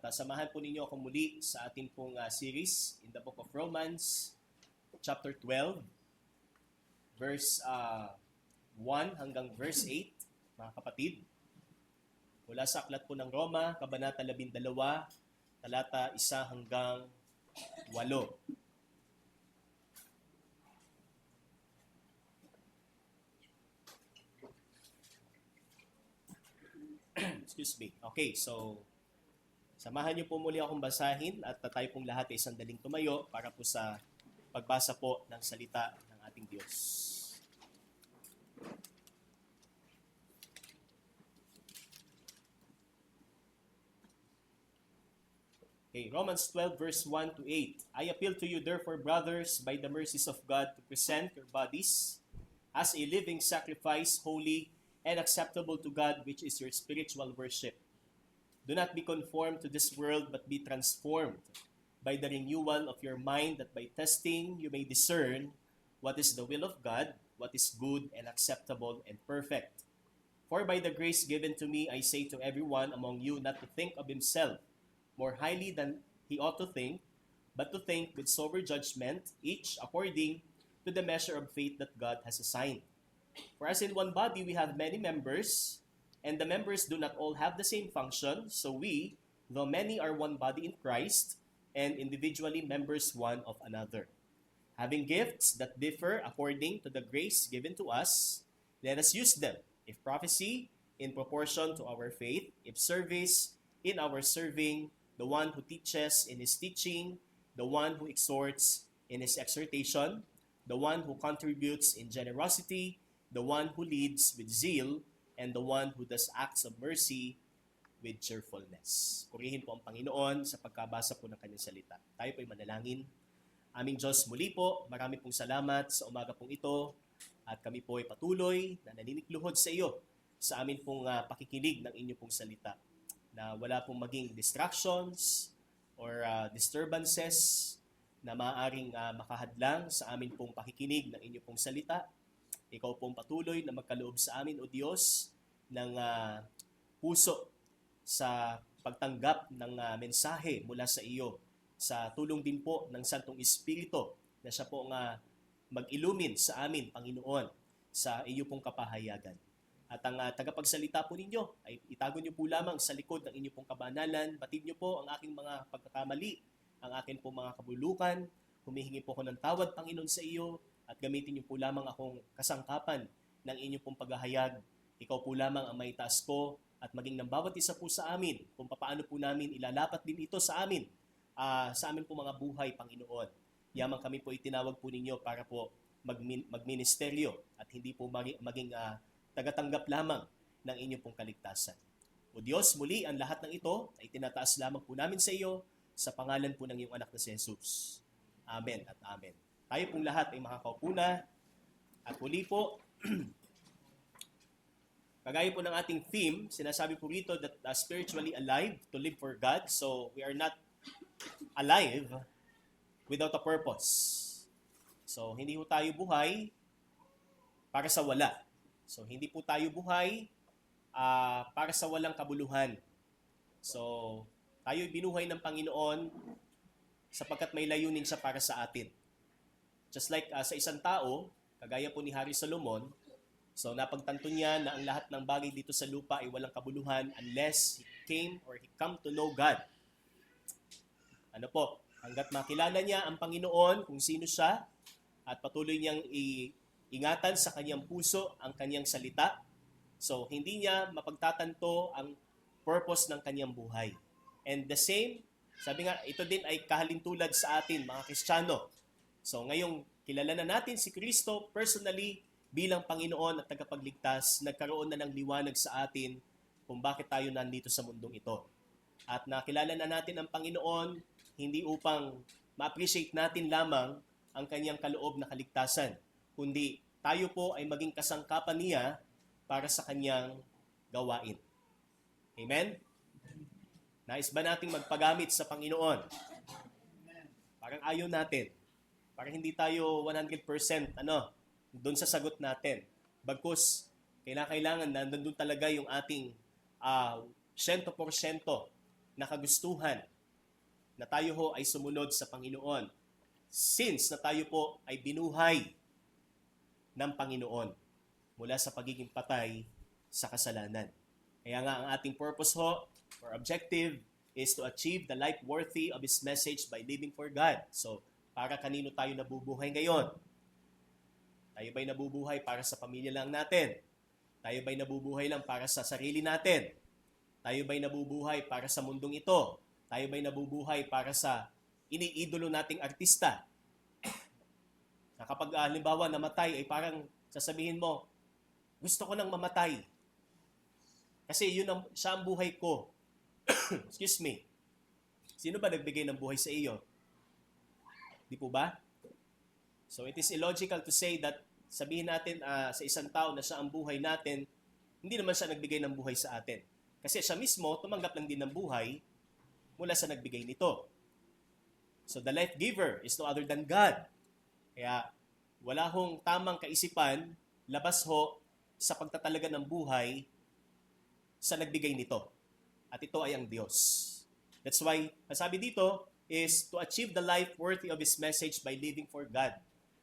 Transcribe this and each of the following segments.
At samahan po ninyo ako muli sa ating pong series in the book of Romans, chapter 12, verse 1 hanggang verse 8, mga kapatid. Mula sa aklat po ng Roma, Kabanata 12, talata 1 hanggang 8. Excuse me. Okay, so samahan niyo po muli akong basahin at tayo pong lahat ay sandaling tumayo para po sa pagbasa po ng salita ng ating Diyos. Okay, Romans 12 verse 1 to 8. I appeal to you therefore, brothers, by the mercies of God, to present your bodies as a living sacrifice, holy and acceptable to God, which is your spiritual worship. Do not be conformed to this world, but be transformed by the renewal of your mind, that by testing you may discern what is the will of God, what is good and acceptable and perfect. For by the grace given to me, I say to everyone among you not to think of himself more highly than he ought to think, but to think with sober judgment, each according to the measure of faith that God has assigned. For as in one body we have many members, and the members do not all have the same function, so we, though many, are one body in Christ, and individually members one of another. Having gifts that differ according to the grace given to us, let us use them. If prophecy, in proportion to our faith; if service, in our serving; the one who teaches, in his teaching; the one who exhorts, in his exhortation; the one who contributes, in generosity; the one who leads, with zeal; and the one who does acts of mercy with cheerfulness. Purihin po ang Panginoon sa pagkabasa po ng kanyang salita. Tayo po ay manalangin. Aming Diyos, muli po, marami pong salamat sa umaga pong ito at kami po ay patuloy na naninikluhod sa iyo sa amin pong pakikinig ng inyo pong salita, na wala pong maging distractions or disturbances na maaaring makahadlang sa amin pong pakikinig ng inyo pong salita. Ikaw pong patuloy na magkaloob sa amin, O Diyos, ng puso sa pagtanggap ng mensahe mula sa iyo, sa tulong din po ng Santong Espiritu na siya po mag-illumin sa amin, Panginoon, sa iyo pong kapahayagan. At ang tagapagsalita po ninyo ay itago niyo po lamang sa likod ng inyo pong kabanalan. Batid niyo po ang aking mga pagkakamali, ang aking po mga kabulukan. Humihingi po ako ng tawad, Panginoon, sa iyo, at gamitin niyo po lamang akong kasangkapan ng inyong pong paghahayag. Ikaw po lamang ang may taas ko at maging ng bawat isa po sa amin kung paano po namin ilalapat din ito sa amin po mga buhay, Panginoon. Yamang kami po itinawag po ninyo para po magministeryo at hindi po maging tagatanggap lamang ng inyong pong kaligtasan. O Diyos, muli ang lahat ng ito ay tinataas lamang po namin sa iyo sa pangalan po ng iyong anak na si Jesus. Amen at amen. Tayo pong lahat ay makakaupo na. At muli po, kagaya po ng ating theme, sinasabi po rito that spiritually alive to live for God. So we are not alive without a purpose. So hindi po tayo buhay para sa wala. So hindi po tayo buhay para sa walang kabuluhan. So tayo binuhay ng Panginoon sapagkat may layunin siya para sa atin. Just like sa isang tao, kagaya po ni Hari Solomon, so napagtanto niya na ang lahat ng bagay dito sa lupa ay walang kabuluhan unless he come to know God. Ano po, hanggat makilala niya ang Panginoon kung sino siya at patuloy niyang ingatan sa kanyang puso ang kanyang salita, so hindi niya mapagtatanto ang purpose ng kanyang buhay. And the same, sabi nga, ito din ay kahalintulad sa atin, mga Kristiyano. So ngayong kilala na natin si Kristo personally bilang Panginoon at tagapagligtas, nagkaroon na ng liwanag sa atin kung bakit tayo nandito sa mundong ito. At nakilala na natin ang Panginoon hindi upang ma-appreciate natin lamang ang kanyang kaloob na kaligtasan, kundi tayo po ay maging kasangkapan niya para sa kanyang gawain. Amen? Nais ba nating magpagamit sa Panginoon? Parang ayaw natin. Parang hindi tayo 100% doon sa sagot natin. Bagkus, kailangan nandun talaga yung ating 100% na kagustuhan na tayo ho ay sumunod sa Panginoon since na tayo po ay binuhay ng Panginoon mula sa pagiging patay sa kasalanan. Kaya nga ang ating purpose ho or objective is to achieve the life worthy of His message by living for God. So, para kanino tayo nabubuhay ngayon? Tayo ba'y nabubuhay para sa pamilya lang natin? Tayo ba'y nabubuhay lang para sa sarili natin? Tayo ba'y nabubuhay para sa mundong ito? Tayo ba'y nabubuhay para sa iniidolo nating artista? Na kapag halimbawa namatay ay parang sasabihin mo, gusto ko nang mamatay. Kasi siya ang buhay ko. Excuse me. Sino ba nagbigay ng buhay sa iyo? Di po ba? So it is illogical to say that sabihin natin sa isang tao na siya ang buhay natin, hindi naman siya nagbigay ng buhay sa atin. Kasi siya mismo tumanggap lang din ng buhay mula sa nagbigay nito. So the life giver is no other than God. Kaya wala hong tamang kaisipan, labas ho sa pagtatalaga ng buhay sa nagbigay nito. At ito ay ang Diyos. That's why, ang sabi dito is to achieve the life worthy of His message by living for God.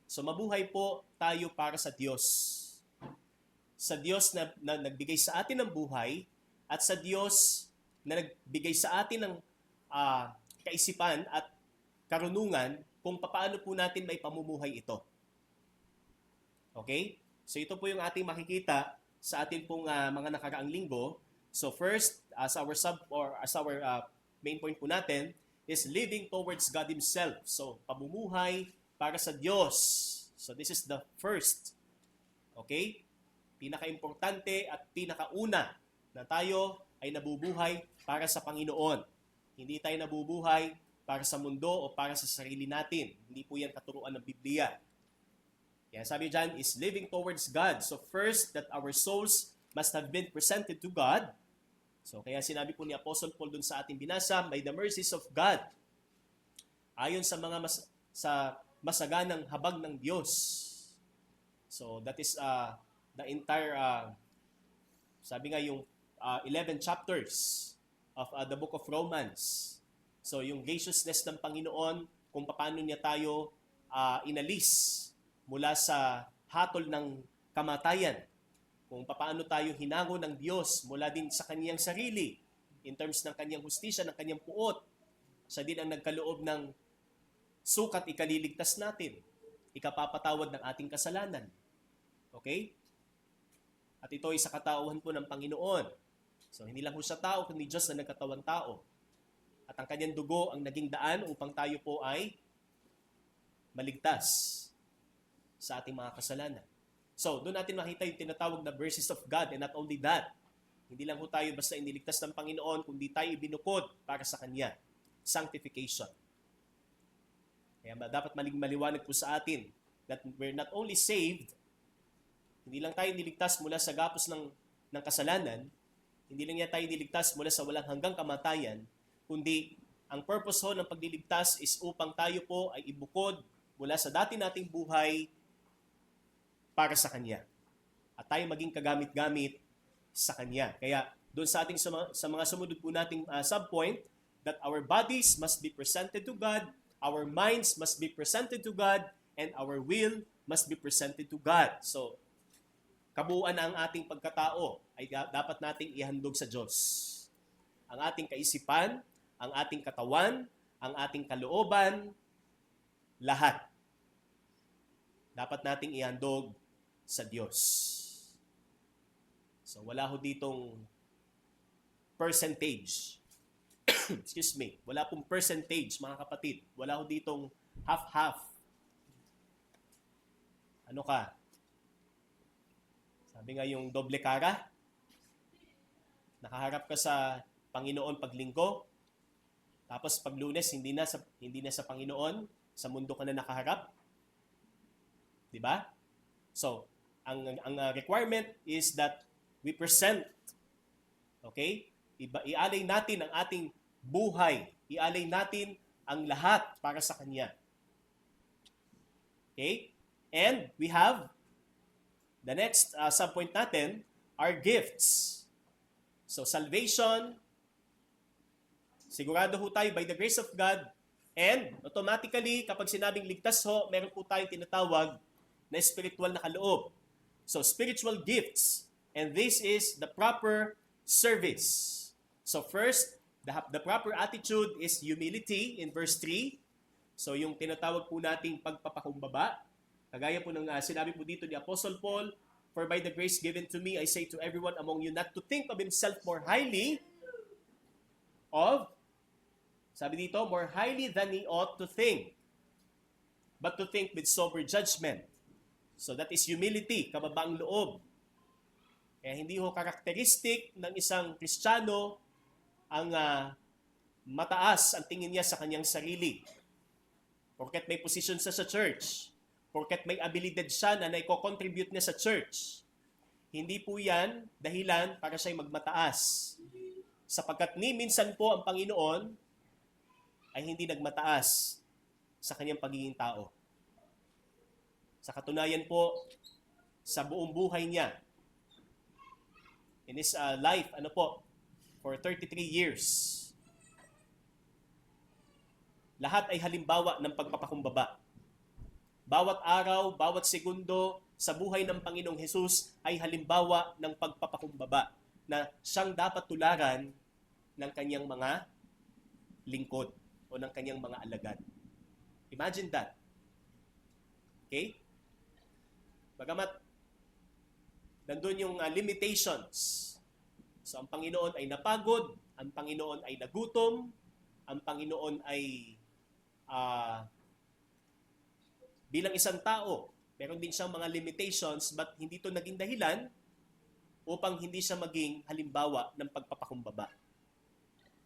So mabuhay po tayo para sa Diyos. Sa Diyos na nagbigay sa atin ng buhay at sa Diyos na nagbigay sa atin ng kaisipan at karunungan kung paano po natin may pamumuhay ito. Okay? So ito po yung ating makikita sa atin pong mga nakaraang linggo. So first, as our main point po natin is living towards God Himself. So pamumuhay para sa Diyos. So this is the first. Okay? Pinaka-importante at pinakauna na tayo ay nabubuhay para sa Panginoon. Hindi tayo nabubuhay para sa mundo o para sa sarili natin. Hindi po yan katuruan ng Biblia. Kaya sabi dyan is living towards God. So first, that our souls must have been presented to God. So kaya sinabi po ni Apostle Paul dun sa ating binasa, by the mercies of God, ayon sa mga masaganang habag ng Diyos. So that is the entire, sabi nga yung 11 chapters of the book of Romans. So yung graciousness ng Panginoon, kung paano niya tayo inalis mula sa hatol ng kamatayan, kung paano tayo hinango ng Diyos mula din sa kaniyang sarili in terms ng kaniyang hustisya, ng kaniyang puot. Siya din ang nagkaloob ng sukat ikaliligtas natin, ikapapatawad ng ating kasalanan. Okay? At ito ay sa katauhan po ng Panginoon. So hindi lang po siya tao, kundi Diyos na nagkatawang tao. At ang kanyang dugo ang naging daan upang tayo po ay maligtas sa ating mga kasalanan. So, doon natin makita yung tinatawag na mercies of God, and not only that, hindi lang po tayo basta iniligtas ng Panginoon, kundi tayo ibinukod para sa Kanya. Sanctification. Kaya dapat maliwanag po sa atin that we're not only saved, hindi lang tayo niligtas mula sa gapos ng kasalanan, hindi lang tayo niligtas mula sa walang hanggang kamatayan, kundi ang purpose ho ng pagliligtas is upang tayo po ay ibukod mula sa dati nating buhay para sa Kanya. At tayo maging kagamit-gamit sa Kanya. Kaya doon sa ating sa mga sumunod po nating subpoint, that our bodies must be presented to God, our minds must be presented to God, and our will must be presented to God. So, kabuuan na ang ating pagkatao ay dapat nating ihandog sa Diyos. Ang ating kaisipan, ang ating katawan, ang ating kalooban, lahat. Dapat nating ihandog sa Diyos. So wala ho ditong percentage. Excuse me. Wala pong percentage, mga kapatid. Wala ho ditong half-half. Ano ka? Sabi nga yung doble cara. Nakaharap ka sa Panginoon paglinggo. Tapos pag Lunes hindi na sa Panginoon, sa mundo ka na nakaharap. 'Di ba? So, ang requirement is that we present, okay? Ialay natin ang ating buhay. Ialay natin ang lahat para sa Kanya. Okay? And we have the next subpoint natin are gifts. So, salvation, Sigurado ho tayo by the grace of God, and automatically, kapag sinabing ligtas ho, meron po tayong tinatawag na spiritual na kaloob. So, spiritual gifts. And this is the proper service. So first, the proper attitude is humility in verse 3. So yung tinatawag po nating pagpapakumbaba. Kagaya po ng sinabi po dito ni Apostle Paul, "For by the grace given to me, I say to everyone among you not to think of himself more highly sabi dito, more highly than he ought to think, but to think with sober judgment." So that is humility, kababaang loob. Kaya hindi ho karakteristik ng isang Kristiyano ang mataas ang tingin niya sa kanyang sarili. Porket may position sa church, porket may abilidad siya na naiko-contribute niya sa church, hindi po yan dahilan para siya'y magmataas. Sapagkat minsan po ang Panginoon ay hindi nagmataas sa kanyang pagiging tao. Sa katunayan po, sa buong buhay niya, in his life, for 33 years, lahat ay halimbawa ng pagpapakumbaba. Bawat araw, bawat segundo sa buhay ng Panginoong Hesus ay halimbawa ng pagpapakumbaba na siyang dapat tularan ng kanyang mga lingkod o ng kanyang mga alagad. Imagine that. Okay? Bagamat nandun yung limitations. So ang Panginoon ay napagod, ang Panginoon ay nagutom, ang Panginoon ay bilang isang tao, meron din siyang mga limitations, but hindi ito naging dahilan upang hindi siya maging halimbawa ng pagpapakumbaba.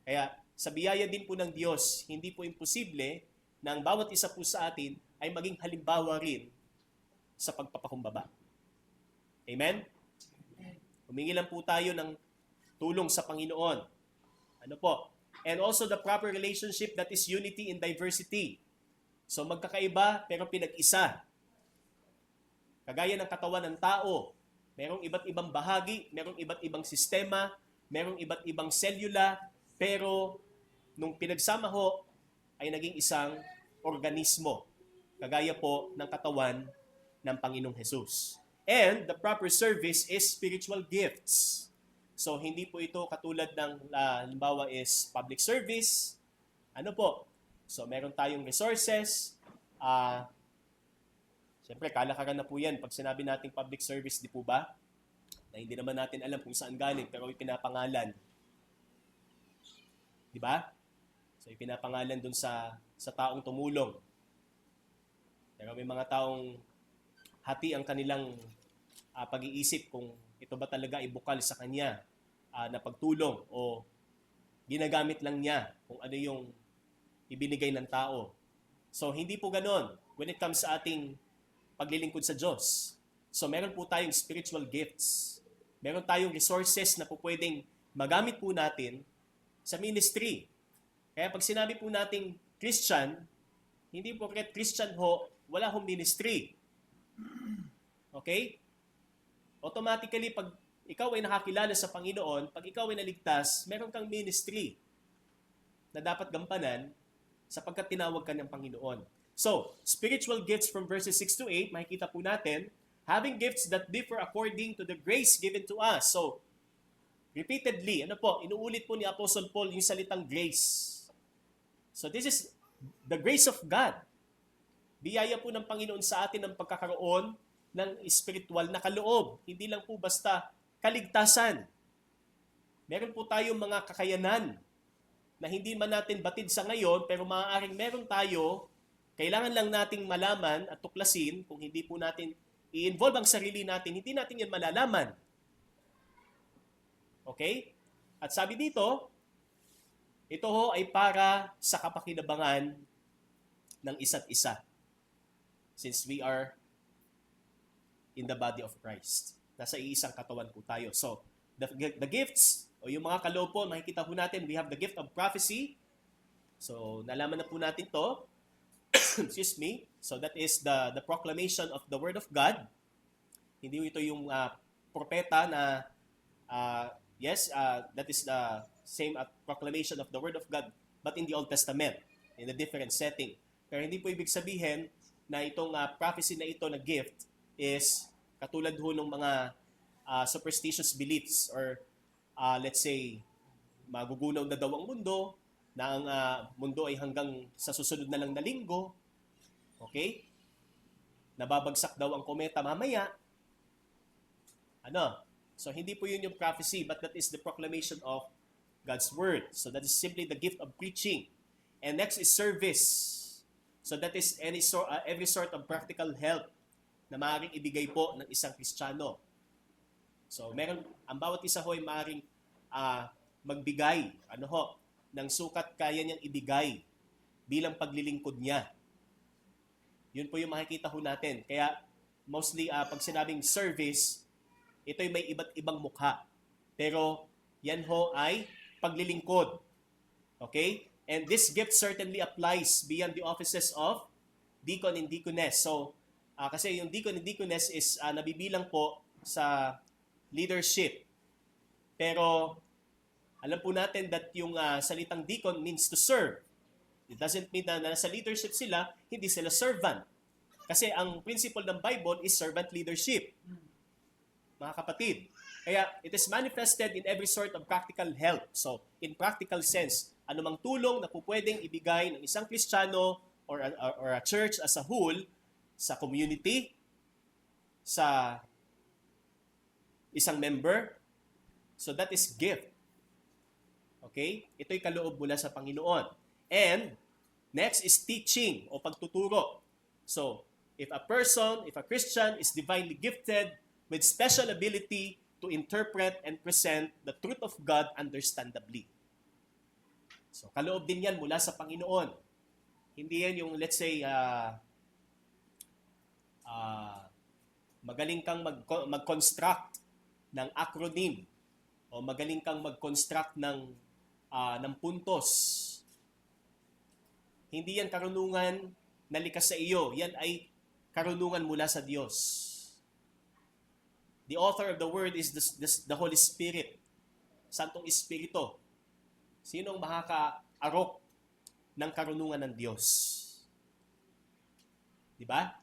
Kaya sa biyaya din po ng Diyos, hindi po imposible na ang bawat isa po sa atin ay maging halimbawa rin sa pagpapakumbaba. Amen? Humingi lang po tayo ng tulong sa Panginoon. And also the proper relationship that is unity in diversity. So magkakaiba pero pinag-isa. Kagaya ng katawan ng tao, merong iba't ibang bahagi, merong iba't ibang sistema, merong iba't ibang selula, pero nung pinagsama ho, ay naging isang organismo. Kagaya po ng katawan ng Panginoong Hesus. And the proper service is spiritual gifts. So, hindi po ito katulad ng, halimbawa is public service. So, meron tayong resources. Siyempre, kalakaran na po yan pag sinabi nating public service, di po ba? Na hindi naman natin alam kung saan galing, pero ipinapangalan. Di ba? So, ipinapangalan dun sa taong tumulong. Pero may mga taong hati ang kanilang pag-iisip kung ito ba talaga ibukal sa kanya na pagtulong o ginagamit lang niya kung ano yung ibinigay ng tao. So, hindi po ganon when it comes sa ating paglilingkod sa Diyos. So, meron po tayong spiritual gifts. Meron tayong resources na po pwedeng magamit po natin sa ministry. Kaya pag sinabi po nating Christian, hindi po kahit Christian ho, wala hong ministry. Okay? Automatically, pag ikaw ay nakakilala sa Panginoon, pag ikaw ay naligtas, meron kang ministry na dapat gampanan sapagkat tinawag ka ng Panginoon. So, spiritual gifts from verses 6 to 8, makikita po natin, having gifts that differ according to the grace given to us. So, repeatedly, inuulit po ni Apostle Paul yung salitang grace. So, this is the grace of God. Biyaya po ng Panginoon sa atin ng pagkakaroon ng spiritual na kaloob. Hindi lang po basta kaligtasan. Meron po tayong mga kakayanan na hindi man natin batid sa ngayon, pero maaaring meron tayo, kailangan lang nating malaman at tuklasin. Kung hindi po natin i-involve ang sarili natin, hindi natin yan malalaman. Okay? At sabi dito, ito ho ay para sa kapakinabangan ng isa't isa. Since we are in the body of Christ. Nasa iisang katawan po tayo. So, the gifts, o yung mga kaloob po, makikita po natin, we have the gift of prophecy. So, nalaman na po natin to. Excuse me. So, that is the proclamation of the Word of God. Hindi ito yung propeta na, that is same proclamation of the Word of God, but in the Old Testament, in a different setting. Pero hindi po ibig sabihin na itong prophecy na ito na gift is katulad ho ng mga superstitious beliefs or let's say, magugunaw na daw ang mundo, na ang mundo ay hanggang sa susunod na lang na linggo, okay? Nababagsak daw ang kometa mamaya. So hindi po yun yung prophecy, but that is the proclamation of God's Word. So that is simply the gift of preaching. And next is service. So that is every sort of practical help na maaaring ibigay po ng isang Kristiyano. So ang bawat isa ho ay maaaring magbigay ng sukat kaya niyang ibigay bilang paglilingkod niya. Yun po yung makikita ho natin. Kaya mostly pag sinabing service, ito'y may iba't ibang mukha. Pero yan ho ay paglilingkod. Okay? And this gift certainly applies beyond the offices of deacon and deaconess. So, kasi yung deacon and deaconess is nabibilang po sa leadership. Pero alam po natin that yung salitang deacon means to serve. It doesn't mean na nasa leadership sila, hindi sila servant. Kasi ang principle ng Bible is servant leadership. Mga kapatid. Kaya it is manifested in every sort of practical help. So, in practical sense, anumang tulong na po pwedeng ibigay ng isang Kristiyano or a church as a whole sa community, sa isang member, so that is gift. Okay? Ito'y kaloob mula sa Panginoon. And next is teaching o pagtuturo. So, if a Christian is divinely gifted with special ability to interpret and present the truth of God understandably. So, kaloob din yan mula sa Panginoon. Hindi yan yung, let's say, magaling kang mag-construct ng acronym o magaling kang mag-construct ng puntos. Hindi yan karunungan na likas sa iyo. Yan ay karunungan mula sa Diyos. The author of the word is the Holy Spirit. Santong Espiritu. Sinong makaka-arok ng karunungan ng Diyos? Di ba?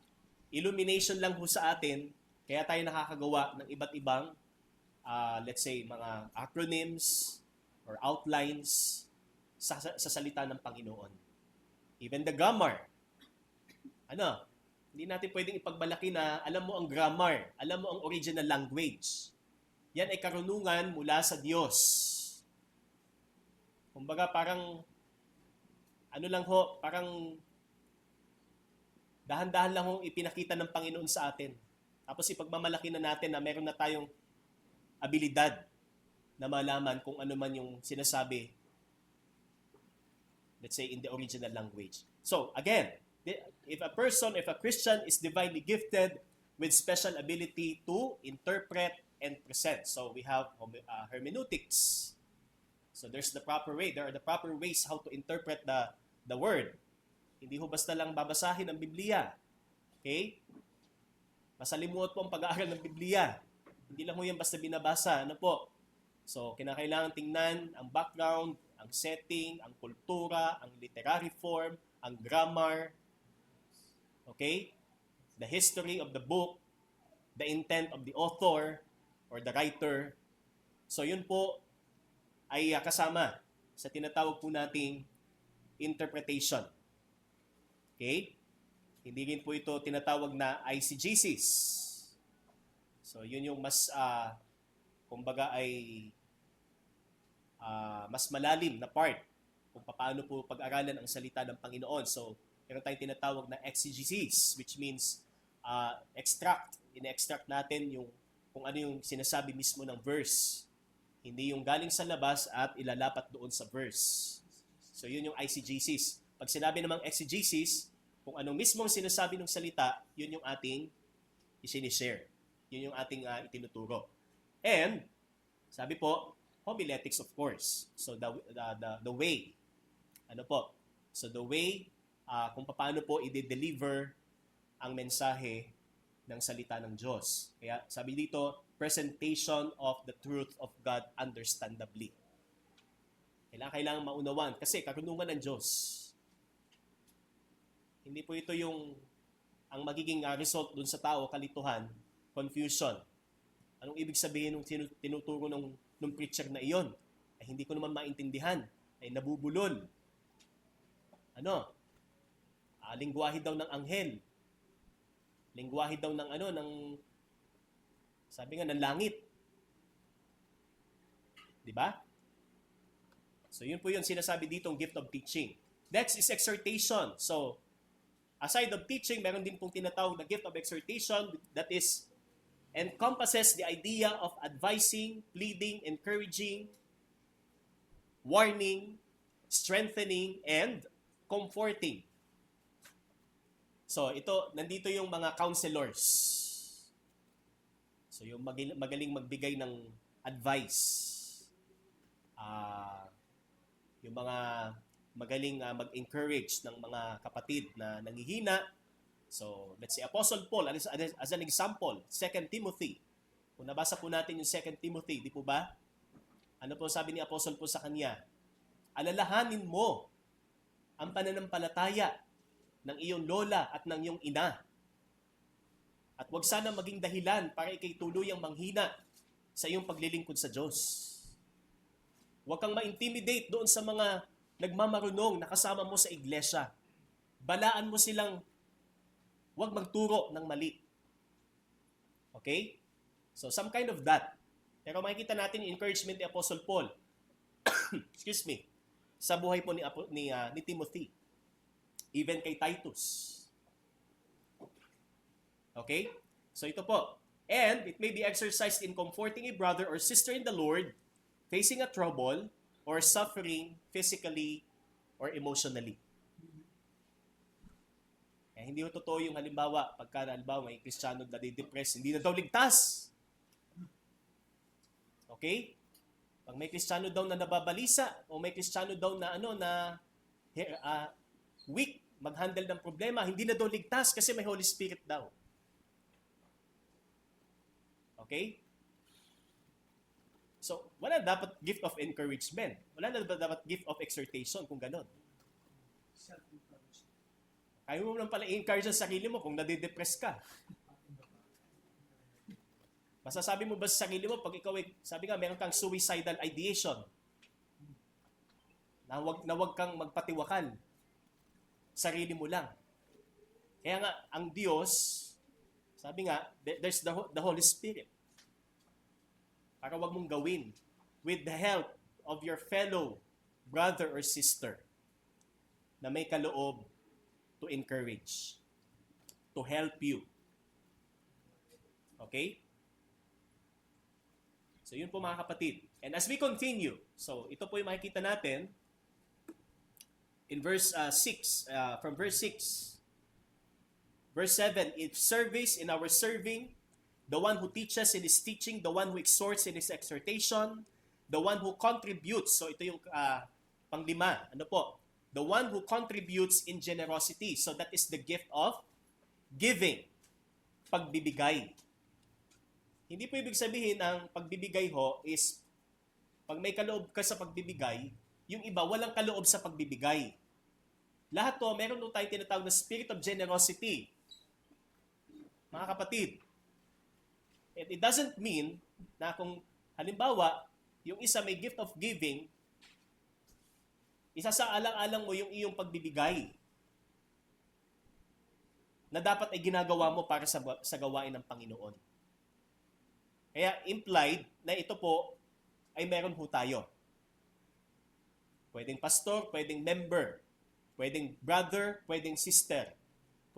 Illumination lang ho sa atin, kaya tayo nakakagawa ng iba't ibang, let's say, mga acronyms or outlines sa salita ng Panginoon. Even the grammar. Hindi natin pwedeng ipagmalaki na alam mo ang grammar, alam mo ang original language. Yan ay karunungan mula sa Diyos. Kumbaga parang, parang dahan-dahan lang hong ipinakita ng Panginoon sa atin. Tapos ipagmamalaki na natin na meron na tayong abilidad na malaman kung ano man yung sinasabi, let's say, in the original language. So, again, if a Christian is divinely gifted with special ability to interpret and present. So, we have hermeneutics. So, there's the proper way. There are the proper ways how to interpret the word. Hindi ho basta lang babasahin ang Biblia. Okay? Masalimuot po ang pag-aaral ng Biblia. Hindi lang ho yan basta binabasa. Ano po? So, kinakailangan tingnan ang background, ang setting, ang kultura, ang literary form, ang grammar, okay? The history of the book, the intent of the author or the writer. So yun po ay kasama sa tinatawag po nating interpretation. Okay? Hindi rin po ito tinatawag na eisegesis. So yun yung mas, kumbaga ay mas malalim na part kung paano po pag-aralan ang salita ng Panginoon. So, meron tayong tinatawag na exegesis, which means in-extract natin yung kung ano yung sinasabi mismo ng verse. Hindi yung galing sa labas at ilalapat doon sa verse. So, yun yung eisegesis. Pag sinabi namang exegesis, kung anong mismong sinasabi ng salita, yun yung ating isinishare. Yun yung ating itinuturo. And, sabi po, homiletics of course. So, the way. Ano po? So, the way kung paano po i-deliver ang mensahe ng salita ng Diyos. Kaya sabi dito, presentation of the truth of God understandably. Kailangan maunawan kasi karunungan ng Diyos. Hindi po ito yung ang magiging result dun sa tao, kalituhan, confusion. Anong ibig sabihin ng tinuturo ng preacher na iyon? Ay hindi ko naman maintindihan. Ay nabubulol. Lingwahe daw ng anghel. Lingwahe daw ng sabi nga, ng langit. Di ba? So yun po yun sinasabi ditong gift of teaching. Next is exhortation. So, aside of teaching, meron din pong tinatawag na gift of exhortation that is encompasses the idea of advising, pleading, encouraging, warning, strengthening, and comforting. So, nandito yung mga counselors. So, yung magaling magbigay ng advice. Yung mga magaling mag-encourage ng mga kapatid na nanghihina. So, let's say Apostle Paul, as an example, 2 Timothy. Kung nabasa po natin yung 2 Timothy, di po ba? Ano po sabi ni Apostle Paul sa kanya? Alalahanin mo ang pananampalataya ng iyong lola at ng iyong ina. At huwag sana maging dahilan para ikay tuluyang manghina sa iyong paglilingkod sa Diyos. Huwag kang ma-intimidate doon sa mga nagmamarunong na kasama mo sa iglesia. Balaan mo silang huwag magturo ng mali. Okay? So, some kind of that. Pero makikita natin yung encouragement ni Apostle Paul. Excuse me. Sa buhay po ni Timothy. Even kay Titus. Okay? So, ito po. And it may be exercised in comforting a brother or sister in the Lord facing a trouble or suffering physically or emotionally. Hindi ko totoo yung halimbawa, pagka may Kristiyano na di-depress, hindi na daw ligtas. Okay? Pag may Kristiyano daw na nababalisa, o may Kristiyano daw na weak, mag-handle ng problema, hindi na daw ligtas kasi may Holy Spirit daw. Okay? So, wala dapat gift of encouragement. Wala na dapat gift of exhortation kung ganon. Kaya mo lang pala i-encourage ang sarili mo kung nadidepress ka. Masasabi mo ba sa sarili mo, pag ikaw sabi nga, meron kang suicidal ideation, na wag kang magpatiwakan, sarili mo lang. Kaya nga, ang Diyos, sabi nga, there's the Holy Spirit. Para wag mong gawin with the help of your fellow brother or sister na may kaloob to encourage, to help you. Okay? So yun po mga kapatid. And as we continue, so ito po yung makikita natin in verse 6, from verse 6. Verse 7, if service in our serving, the one who teaches in his teaching, the one who exhorts in his exhortation, the one who contributes. So ito yung panglima. Ano po? The one who contributes in generosity. So that is the gift of giving. Pagbibigay. Hindi po ibig sabihin ang pagbibigay ho is pag may kaloob ka sa pagbibigay, yung iba walang kaloob sa pagbibigay. Lahat to, meron nung tayong tinatawag na spirit of generosity. Mga kapatid, it doesn't mean na kung halimbawa, yung isa may gift of giving, isa sa alang-alang mo yung iyong pagbibigay na dapat ay ginagawa mo para sa gawain ng Panginoon. Kaya implied na ito po ay meron ho tayo. Pwedeng pastor, pwedeng member, pwedeng brother, pwedeng sister,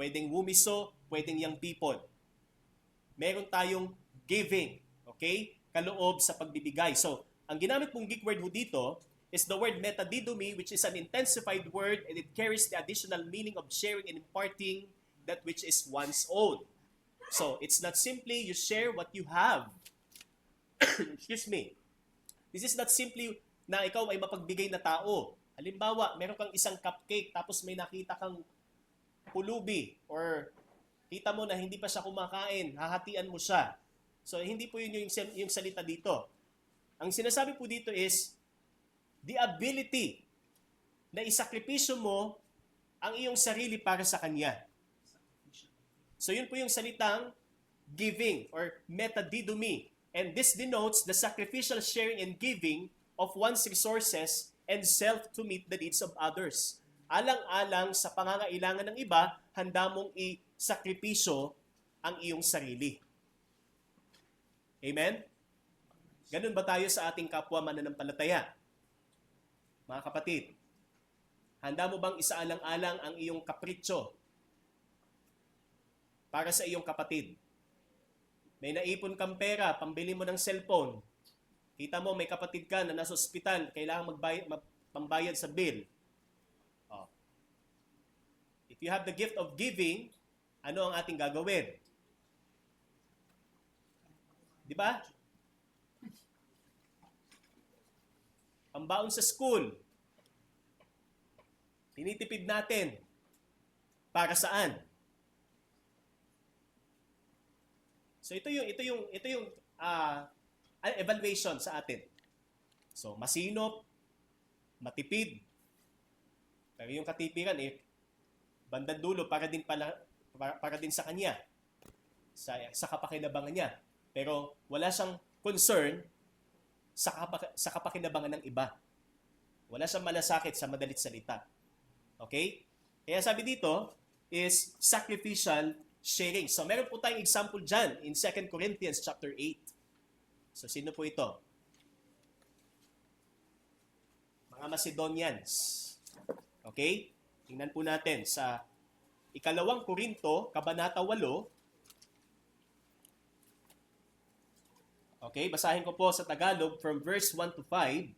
pwedeng wumiso, pwedeng young people. Meron tayong giving, okay? Kaloob sa pagbibigay. So, ang ginamit pong Greek word ho dito is the word metadidomi, which is an intensified word and it carries the additional meaning of sharing and imparting that which is one's own. So, it's not simply you share what you have. Excuse me. This is not simply na ikaw ay mapagbigay na tao. Halimbawa, meron kang isang cupcake tapos may nakita kang pulubi or kita mo na hindi pa siya kumakain, hahatian mo siya. So, hindi po yun yung salita dito. Ang sinasabi po dito is, The ability na isakripisyo mo ang iyong sarili para sa Kanya. So yun po yung salitang giving or metadidomi. And this denotes the sacrificial sharing and giving of one's resources and self to meet the needs of others. Alang-alang sa pangangailangan ng iba, handa mong isakripisyo ang iyong sarili. Amen? Ganun ba tayo sa ating kapwa mananampalataya? Mga kapatid, handa mo bang isaalang-alang ang iyong kapritsyo para sa iyong kapatid? May naipon kang pera, pambili mo ng cellphone. Kita mo, may kapatid ka na nasa ospital, kailangan pambayad sa bill. Oh. If you have the gift of giving, ano ang ating gagawin? Di ba? Pambaon sa school. Tinitipid natin. Para saan? So ito yung evaluation sa atin. So masinop, matipid. Pero yung katipiran bandang dulo para din sa kanya. Sa kapakinabangan niya. Pero wala siyang concern sa kapakinabangan ng iba. Wala siyang malasakit sa madalit salita. Okay? Kaya sabi dito is sacrificial sharing. So meron po tayong example dyan in 2 Corinthians chapter 8. So sino po ito? Mga Macedonians. Okay? Tingnan po natin sa 2 Korinto, Kabanata 8. Okay, basahin ko po sa Tagalog from verse 1 to 5.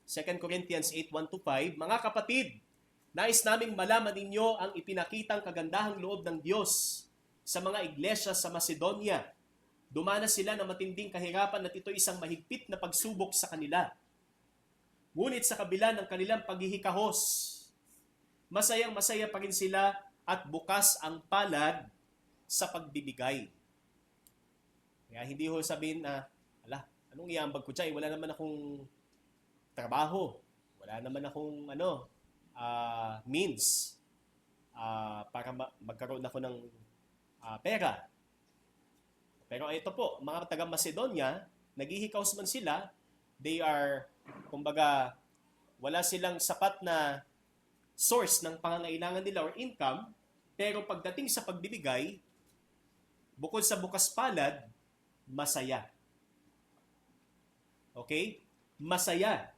2 Corinthians 8, 1 to 5. Mga kapatid, nais naming malaman ninyo ang ipinakitang kagandahang loob ng Diyos sa mga iglesia sa Macedonia. Dumanas sila ng matinding kahirapan at ito isang mahigpit na pagsubok sa kanila. Ngunit sa kabila ng kanilang paghihikahos, masayang-masaya pa rin sila at bukas ang palad sa pagbibigay. Kaya hindi ho sabihin na, anong iambag ko dyan? Wala naman akong trabaho. Wala naman akong means para magkaroon ako ng pera. Pero ito po, mga taga Macedonia, naghihikaos man sila, they are, kumbaga, wala silang sapat na source ng pangangailangan nila or income, pero pagdating sa pagbibigay, bukod sa bukas palad, masaya. Okay? Masaya.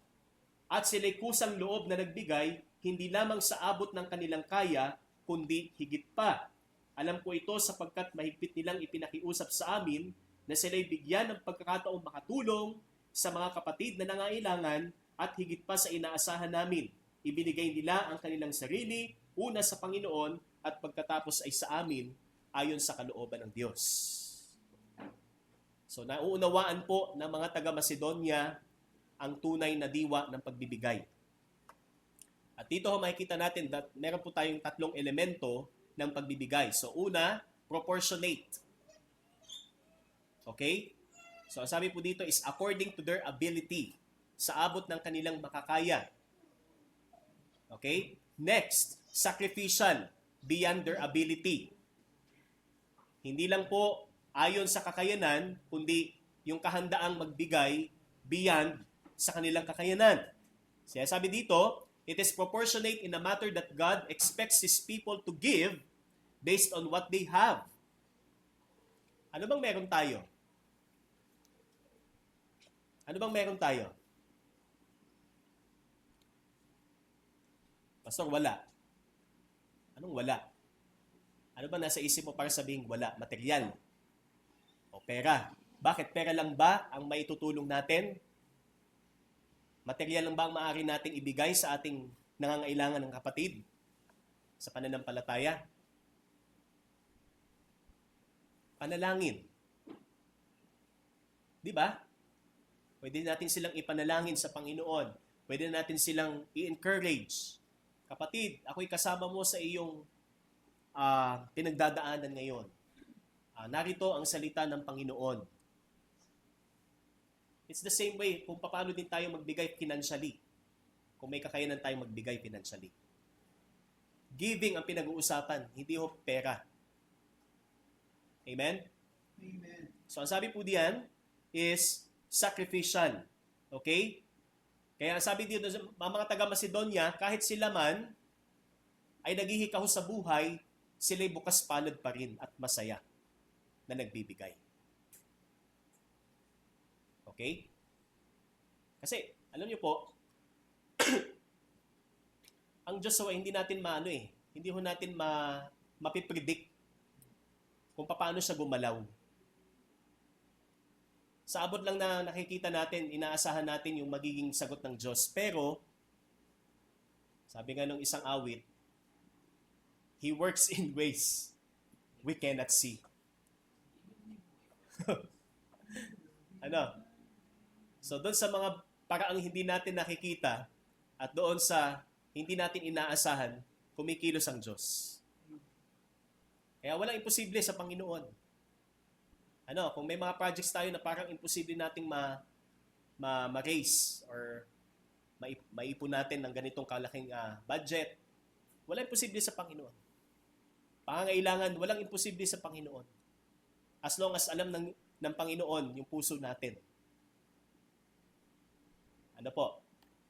At sila'y kusang loob na nagbigay, hindi lamang sa abot ng kanilang kaya, kundi higit pa. Alam ko ito sapagkat mahigpit nilang ipinakiusap sa amin na sila'y bigyan ng pagkakataong makatulong sa mga kapatid na nangailangan at higit pa sa inaasahan namin. Ibinigay nila ang kanilang sarili, una sa Panginoon at pagkatapos ay sa amin ayon sa kalooban ng Diyos. So nauunawaan po ng mga taga-Macedonia ang tunay na diwa ng pagbibigay. At dito makikita natin that meron po tayong tatlong elemento ng pagbibigay. So una, proportionate. Okay? So ang sabi po dito is according to their ability, sa abot ng kanilang makakaya. Okay? Next, sacrificial, beyond their ability. Hindi lang po ayon sa kakayanan, kundi yung kahandaang magbigay beyond sa kanilang kakayanan. Siya sabi dito, it is proportionate in a matter that God expects His people to give based on what they have. Ano bang meron tayo? Ano bang meron tayo? Pastor, wala. Anong wala? Ano ba nasa isip mo para sabihin wala? Material. O pera. Bakit? Pera lang ba ang maitutulong natin? Material lang ba ang maaari nating ibigay sa ating nangangailangan ng kapatid? Sa pananampalataya? Panalangin. Di ba? Pwede natin silang ipanalangin sa Panginoon. Pwede natin silang i-encourage. Kapatid, ako'y kasama mo sa iyong pinagdadaanan ngayon. Narito ang salita ng Panginoon. It's the same way kung paano din tayo magbigay financially. kung may kakayanan tayong magbigay financially. Giving ang pinag-uusapan, hindi ho pera. Amen? Amen. So ang sabi po diyan is sacrificial. Okay? Kaya ang sabi dito sa mga taga-Macedonia, kahit sila man ay naghihikahos sa buhay, sila'y bukas palad pa rin at masaya na nagbibigay. Okay? Kasi, alam niyo po, ang Diyos hindi natin hindi ho natin mapipredict kung paano siya gumalaw. Sa abot lang na nakikita natin, inaasahan natin yung magiging sagot ng Diyos. Pero, sabi nga ng isang awit, He works in ways we cannot see. Ano? So, doon sa mga paraang hindi natin nakikita at doon sa hindi natin inaasahan, kumikilos ang Diyos. Kaya walang imposible sa Panginoon. Ano, kung may mga projects tayo na parang imposible nating ma-raise or maipon natin ng ganitong kalaking budget, walang imposible sa Panginoon. Pangangailangan, walang imposible sa Panginoon. As long as alam ng Panginoon yung puso natin. Ano po?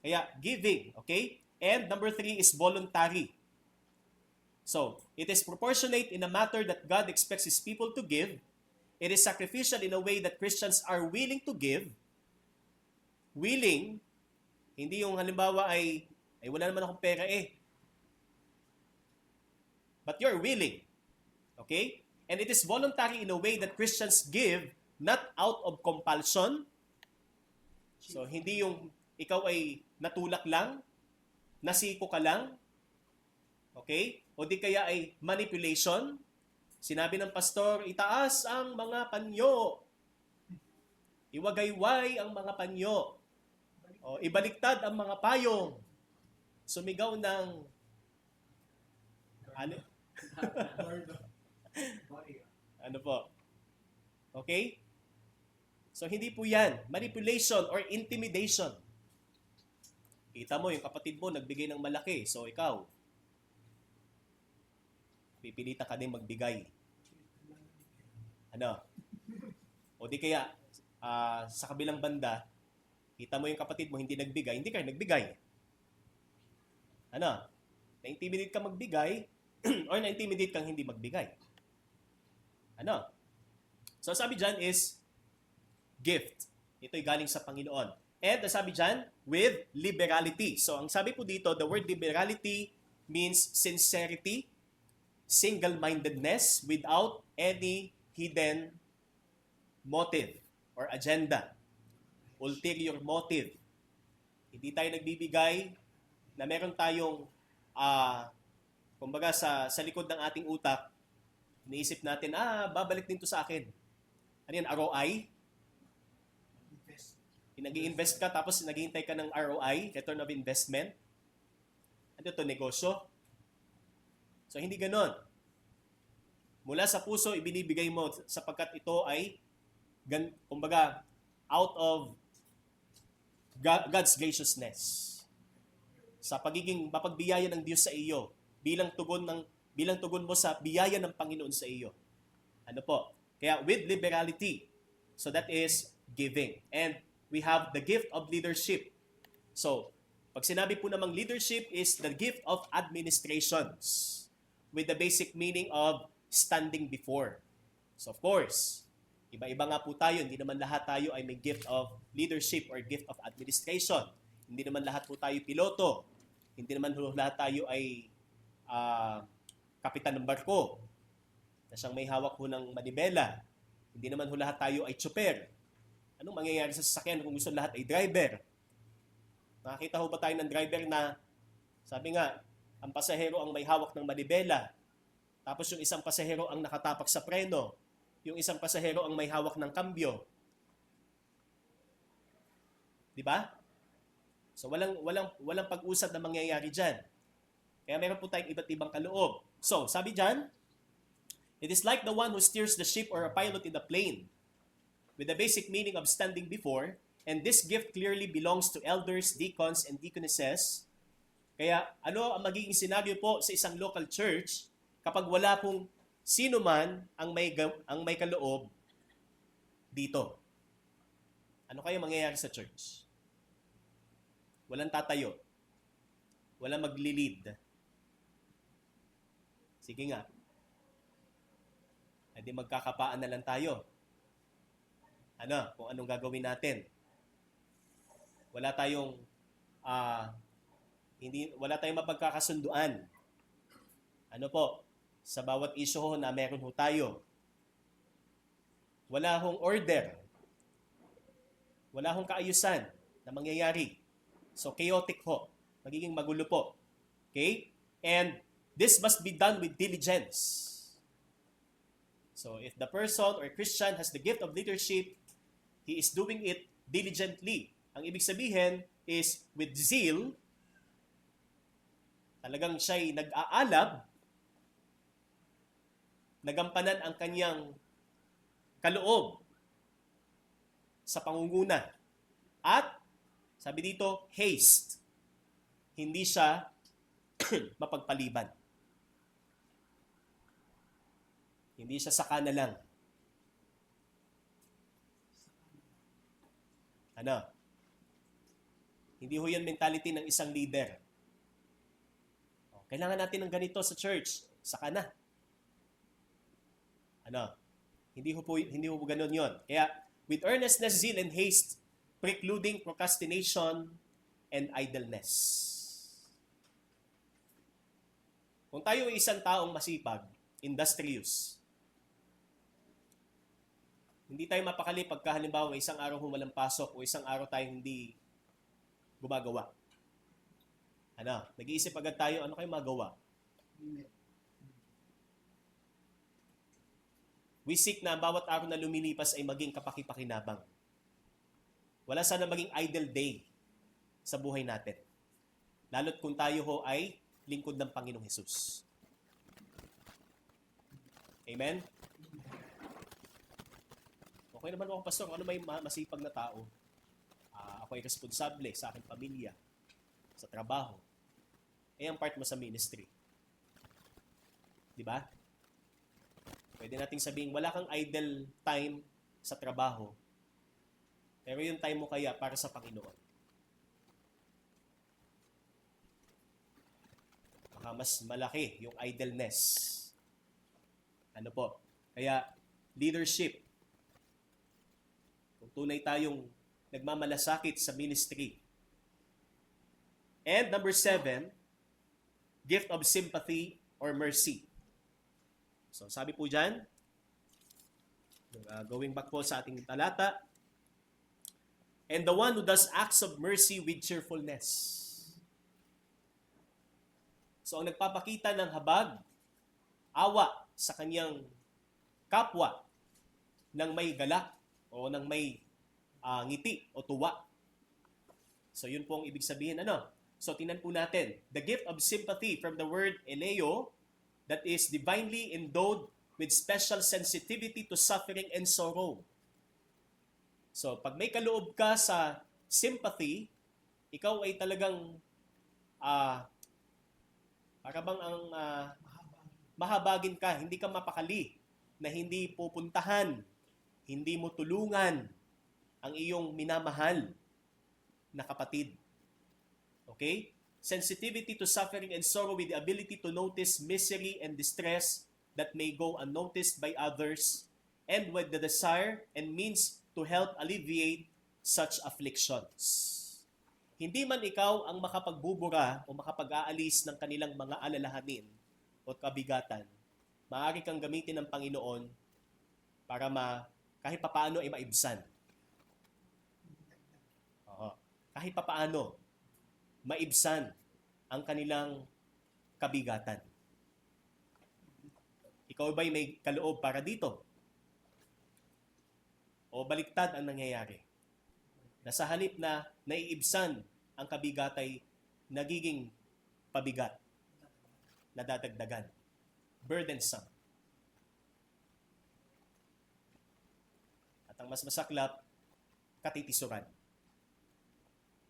Kaya, giving, okay? And number 3 is voluntary. So, it is proportionate in a matter that God expects His people to give. It is sacrificial in a way that Christians are willing to give. Willing, hindi yung halimbawa ay wala naman akong pera But you're willing. Okay? And it is voluntary in a way that Christians give not out of compulsion. So, hindi yung ikaw ay natulak lang, nasiko ka lang, okay? O di kaya ay manipulation. Sinabi ng pastor, itaas ang mga panyo. Iwagayway ang mga panyo. O ibaliktad ang mga payong. Sumigaw ng ano po? Okay? So, hindi po yan. Manipulation or intimidation. Kita mo, yung kapatid mo nagbigay ng malaki. So, ikaw, pipilitan ka din magbigay. Ano? O di kaya, sa kabilang banda, kita mo yung kapatid mo hindi nagbigay, hindi ka nagbigay. Ano? Na-intimidate ka magbigay or na-intimidate kang hindi magbigay. Ano? So, sabi dyan is gift. Ito'y galing sa Panginoon. And sabi dyan, with liberality. So, ang sabi po dito, the word liberality means sincerity, single-mindedness without any hidden motive or agenda, ulterior motive. Hindi tayo nagbibigay na meron tayong, kumbaga sa likod ng ating utak, iniisip natin, babalik din to sa akin. Ano yan, ROI? Nag-i-invest ka tapos naghihintay ka ng ROI, return of investment. Ano to, negosyo? So, hindi ganon. Mula sa puso, ibinibigay mo sapagkat ito ay, kumbaga, out of God's graciousness. Sa pagiging mapagbiyaya ng Diyos sa iyo, bilang tugon mo sa biyaya ng Panginoon sa iyo. Ano po? Kaya with liberality. So that is giving. And we have the gift of leadership. So, pag sinabi po namang leadership is the gift of administrations with the basic meaning of standing before. So of course, iba-iba nga po tayo. Hindi naman lahat tayo ay may gift of leadership or gift of administration. Hindi naman lahat po tayo piloto. Hindi naman lahat tayo ay kapitan ng barko na siyang may hawak ho ng manibela. Hindi naman lahat tayo ay tsuper. Anong mangyayari sa sasakyan kung gusto lahat ay driver? Nakakita ho ba tayo ng driver na sabi nga, ang pasahero ang may hawak ng manibela. Tapos yung isang pasahero ang nakatapak sa preno. Yung isang pasahero ang may hawak ng kambyo. Di ba? So walang pag-usad na mangyayari diyan. Kaya meron po tayong iba't ibang kaloob. So, sabi diyan, it is like the one who steers the ship or a pilot in the plane. With the basic meaning of standing before, And this gift clearly belongs to elders, deacons, and deaconesses. Kaya ano ang magiging senaryo po sa isang local church kapag wala pong sino man ang may kaloob dito? Ano kaya mangyayari sa church? Walang tatayo. Walang magli-lead. Sige nga. Hindi magkakapaan na lang tayo. Ano? Kung anong gagawin natin. Wala tayong wala tayong mapagkakasunduan. Ano po? Sa bawat issue ho na meron ho tayo. Wala hong order. Wala hong kaayusan na mangyayari. So chaotic ho. Magiging magulo po. Okay? And this must be done with diligence. So if the person or Christian has the gift of leadership, he is doing it diligently. Ang ibig sabihin is with zeal, talagang siya'y nag-aalab, nagampanan ang kanyang kaloob sa pangunguna. At, sabi dito, haste. Hindi siya mapagpaliban. Hindi siya saka na lang. Ano? Hindi ho yan mentality ng isang leader. Kailangan natin ng ganito sa church. Saka na. Ano? Hindi ho po ganun yon. Kaya, with earnestness, zeal, and haste, precluding procrastination and idleness. Kung tayo ay isang taong masipag, industrious, hindi tayo mapakali pagka halimbawa isang araw walang pasok o isang araw tayo hindi gumagawa. Ano? Nag-iisip agad tayo, ano kayo magawa? We seek na bawat araw na lumilipas ay maging kapaki-pakinabang. Wala sana maging idle day sa buhay natin. Lalo't kung tayo ho ay lingkod ng Panginoong Hesus. Amen? Okay naman ako, pastor, ano may masipag na tao? Ako ay responsable sa aking pamilya, sa trabaho. Ang part mo sa ministry. Di ba? Pwede nating sabihin, wala kang idle time sa trabaho, pero yung time mo kaya para sa Panginoon. Baka mas malaki yung idleness. Ano po? Kaya, leadership. Kung tunay tayong nagmamalasakit sa ministry. And number 7, gift of sympathy or mercy. So sabi po dyan, going back po sa ating talata, and the one who does acts of mercy with cheerfulness. So ang nagpapakita ng habag, awa sa kanyang kapwa ng may galak o ng may ngiti o tuwa. So yun po ang ibig sabihin. Ano? So tingnan po natin. The gift of sympathy from the word eleo, that is divinely endowed with special sensitivity to suffering and sorrow. So pag may kaloob ka sa sympathy, ikaw ay talagang para bang ang mahabagin ka, hindi ka mapakali, na hindi pupuntahan, hindi mo tulungan ang iyong minamahal na kapatid. Okay? Sensitivity to suffering and sorrow with the ability to notice misery and distress that may go unnoticed by others, and with the desire and means to help alleviate such afflictions. Hindi man ikaw ang makapagbubura o makapag-aalis ng kanilang mga alalahanin o kabigatan, maaari kang gamitin ng Panginoon para kahit papaano ay maibsan. Kahit papaano, maibsan ang kanilang kabigatan. Ikaw ba'y may kaloob para dito? O baliktad ang nangyayari? Na sa halip na naiibsan ang kabigatay, nagiging pabigat, nadadagdagan, burdensome. At ang mas masaklap, katitisuran.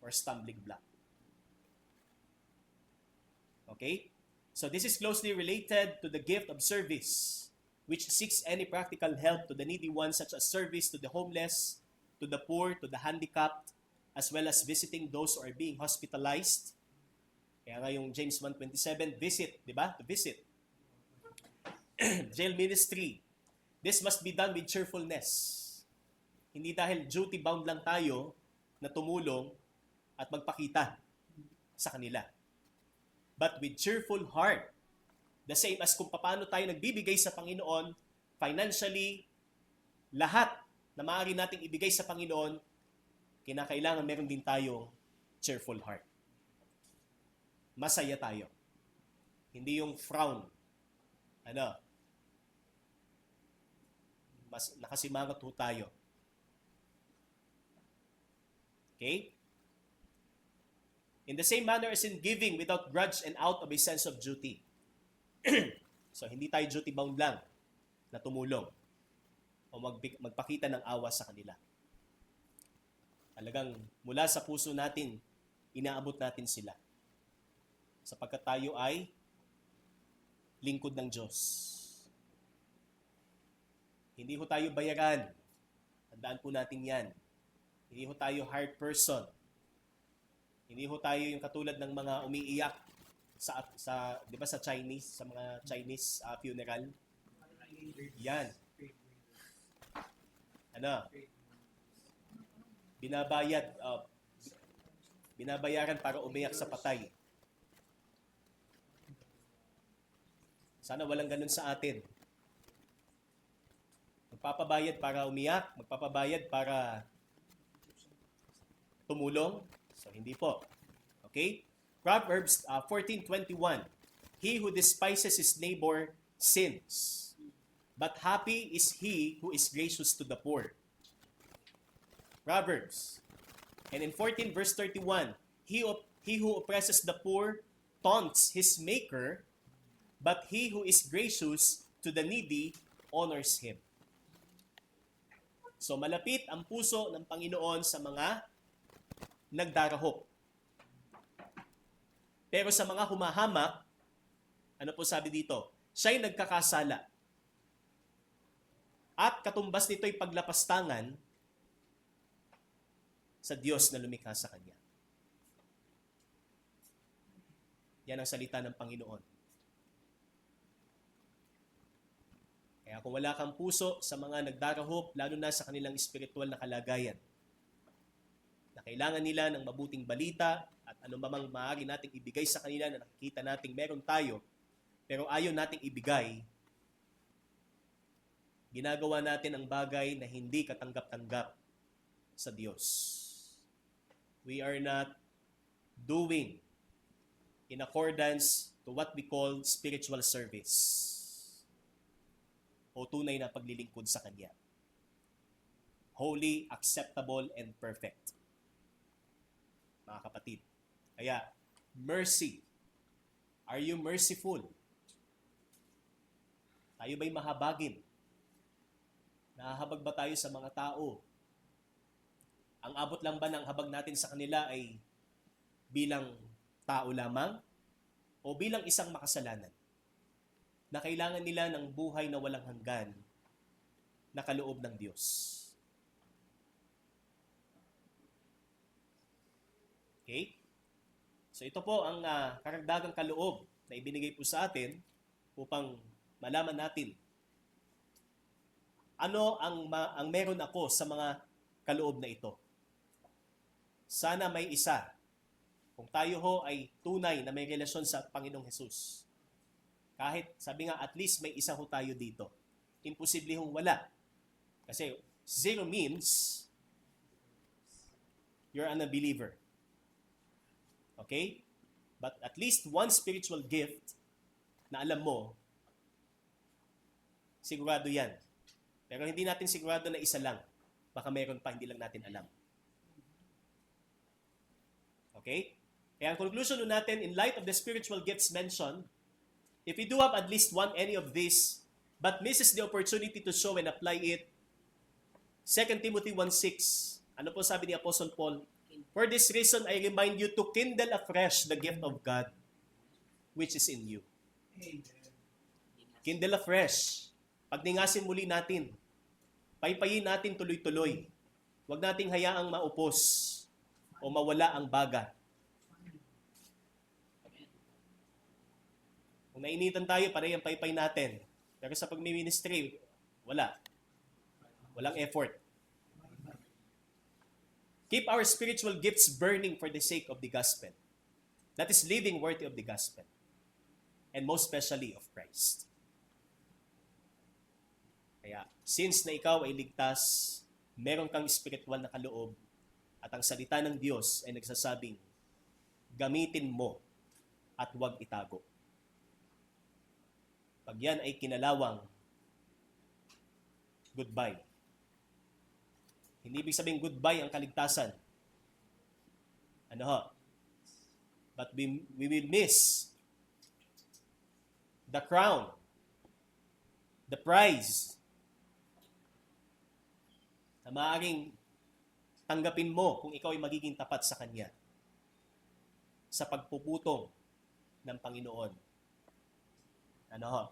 or stumbling block. Okay? So this is closely related to the gift of service, which seeks any practical help to the needy ones, such as service to the homeless, to the poor, to the handicapped, as well as visiting those who are being hospitalized. Kaya nga yung James 1:27, visit, di ba? To visit. Jail ministry. This must be done with cheerfulness. Hindi dahil duty-bound lang tayo na tumulong at magpakita sa kanila. But with cheerful heart. The same as kung paano tayo nagbibigay sa Panginoon, financially, lahat na maaari nating ibigay sa Panginoon, kinakailangan meron din tayong cheerful heart. Masaya tayo. Hindi yung frown. Nakasimangot ho tayo. Okay? In the same manner as in giving without grudge and out of a sense of duty. So, hindi tayo duty-bound lang na tumulong o magpakita ng awa sa kanila. Talagang mula sa puso natin, inaabot natin sila. Sapagkat tayo ay lingkod ng Diyos. Hindi ho tayo bayaran. Tandaan po natin yan. Hindi ho tayo hired person. Hindi ho tayo yung katulad ng mga umiiyak sa 'di ba sa Chinese, sa mga Chinese funeral. Yan. Binabayaran para umiyak sa patay. Sana walang ganun sa atin. Magpapabayad para umiyak, magpapabayad para tumulong. So, hindi po. Okay? Proverbs 14:21. He who despises his neighbor sins, but happy is he who is gracious to the poor. Proverbs. And in 14 verse 31, he who oppresses the poor taunts his maker, but he who is gracious to the needy honors him. So malapit ang puso ng Panginoon sa mga nagdarahop. Pero sa mga humahamak, ano po sabi dito? Siya'y nagkakasala. At katumbas nito'y paglapastangan sa Diyos na lumikha sa Kanya. Yan ang salita ng Panginoon. Kaya kung wala kang puso sa mga nagdarahop, lalo na sa kanilang espiritual na kalagayan, na kailangan nila ng mabuting balita at anumang maaari nating ibigay sa kanila na nakikita nating meron tayo, pero ayaw nating ibigay, ginagawa natin ang bagay na hindi katanggap-tanggap sa Diyos. We are not doing in accordance to what we call spiritual service o tunay na paglilingkod sa Kanya. Holy, acceptable, and perfect. Mga kapatid. Kaya, mercy. Are you merciful? Tayo ba'y mahabagin? Nahahabag ba tayo sa mga tao? Ang abot lang ba ng habag natin sa kanila ay bilang tao lamang? O bilang isang makasalanan? Na kailangan nila ng buhay na walang hanggan na kaloob ng Diyos. Okay? So ito po ang karagdagang kaloob na ibinigay po sa atin upang malaman natin ano ang meron ako sa mga kaloob na ito. Sana may isa. Kung tayo ho ay tunay na may relasyon sa Panginoong Hesus. Kahit, sabi nga, at least may isa ho tayo dito. Imposible hong wala. Kasi zero means you're an unbeliever. Okay? But at least one spiritual gift na alam mo, sigurado yan. Pero hindi natin sigurado na isa lang. Baka meron pa, hindi lang natin alam. Okay? Kaya ang conclusion natin, in light of the spiritual gifts mentioned, if you do have at least any of this, but misses the opportunity to show and apply it, 2 Timothy 1:6, ano po sabi ni Apostle Paul? For this reason, I remind you to kindle afresh the gift of God which is in you. Kindle afresh. Pagningasin muli natin. Paypayin natin tuloy-tuloy. Huwag nating hayaang maupos o mawala ang baga. Kung nainitan tayo, parehang paypay natin. Pero sa pagmi-ministry, wala. Walang effort. Keep our spiritual gifts burning for the sake of the gospel. That is living worthy of the gospel. And most especially of Christ. Kaya, since na ikaw ay ligtas, meron kang spiritual na kaloob, at ang salita ng Diyos ay nagsasabing, gamitin mo at huwag itago. Pag yan ay kinalawang, goodbye. Hindi ibig sabihin goodbye ang kaligtasan. Ano ho? But we will miss the crown, the prize, na maaaring tanggapin mo kung ikaw ay magiging tapat sa Kanya sa pagpuputong ng Panginoon. Ano ho?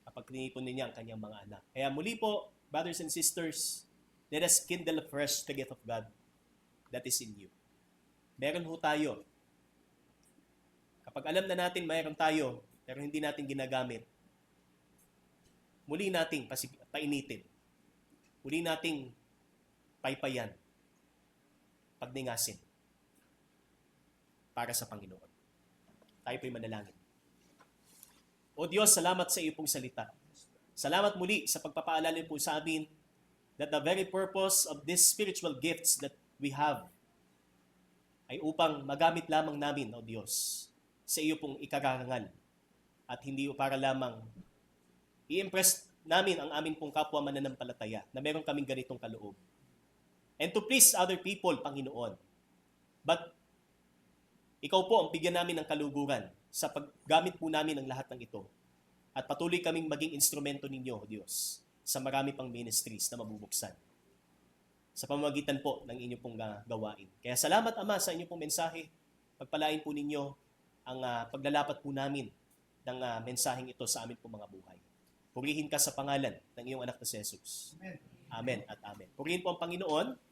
Kapag tinipon niya ang kanyang mga anak. Kaya muli po, brothers and sisters, let us kindle afresh the gift of God that is in you. Meron ho tayo. Kapag alam na natin mayroon tayo, pero hindi natin ginagamit, muli nating painitin. Muli nating paypayan. Pagningasin. Para sa Panginoon. Tayo po'y manalangin. O Diyos, salamat sa iyo pong salita. Salamat muli sa pagpapaalala po sa amin that the very purpose of these spiritual gifts that we have ay upang magamit lamang namin, O Diyos, sa iyo pong ikararangal at hindi para lamang i-impress namin ang amin pong kapwa mananampalataya na meron kaming ganitong kaloob. And to please other people, Panginoon. But ikaw po ang bigyan namin ng kaluguran sa paggamit po namin ng lahat ng ito. At patuloy kaming maging instrumento ninyo, Diyos, sa marami pang ministries na mabubuksan. Sa pamamagitan po ng inyo pong gawain. Kaya salamat, Ama, sa inyo pong mensahe. Pagpalain po ninyo ang paglalapat po namin ng mensaheng ito sa amin pong mga buhay. Purihin ka sa pangalan ng iyong anak na si Jesus. Amen at amen. Purihin po ang Panginoon